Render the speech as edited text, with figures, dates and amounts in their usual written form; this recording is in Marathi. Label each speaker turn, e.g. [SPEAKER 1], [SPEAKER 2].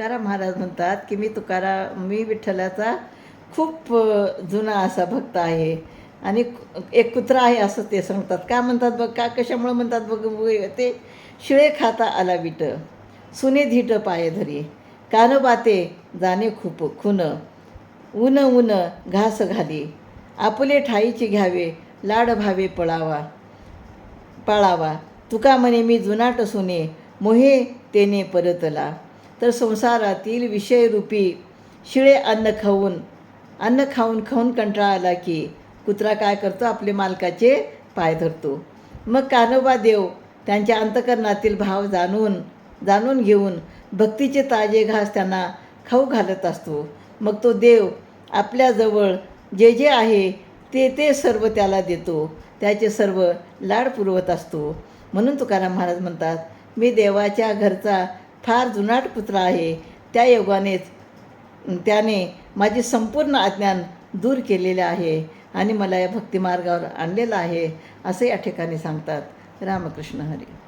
[SPEAKER 1] तुकाराम महाराज म्हणतात की मी विठ्ठलाचा खूप जुना असा भक्त आहे आणि एक कुत्रा आहे असं ते सांगतात. का म्हणतात बघ, का कशामुळे म्हणतात बघ ते. शिळे खाता आला विट, सुने धीट पाय धरी, कानबाते जाणे खूप खुन, ऊन ऊन घास घाली, आपुले ठाईची घ्यावे, लाड भावे पाळावा, तुका म्हणे मी जुनाट सुने, मोहे तेने परतला. तर संसारातील विषयरूपी शिळे अन्न खाऊन खाऊन कंटाळा आला की कुत्रा काय करतो, आपले मालकाचे पाय धरतो. मग कान्होबा देव त्यांच्या अंतकरणातील भाव जाणून घेऊन भक्तीचे ताजे घास त्यांना खाऊ घालत असतो. मग तो देव आपल्याजवळ जे जे आहे ते सर्व त्याला देतो, त्याचे सर्व लाड पुरवत असतो. म्हणून तुकाराम महाराज म्हणतात, मी देवाच्या घरचा फार जुनाट पुत्र आहे. त्या योगानेच त्याने माझी संपूर्ण अज्ञान दूर केलेले आहे आणि मला या भक्तिमार्गावर आणलेलं आहे, असं या ठिकाणी सांगतात. रामकृष्ण हरी.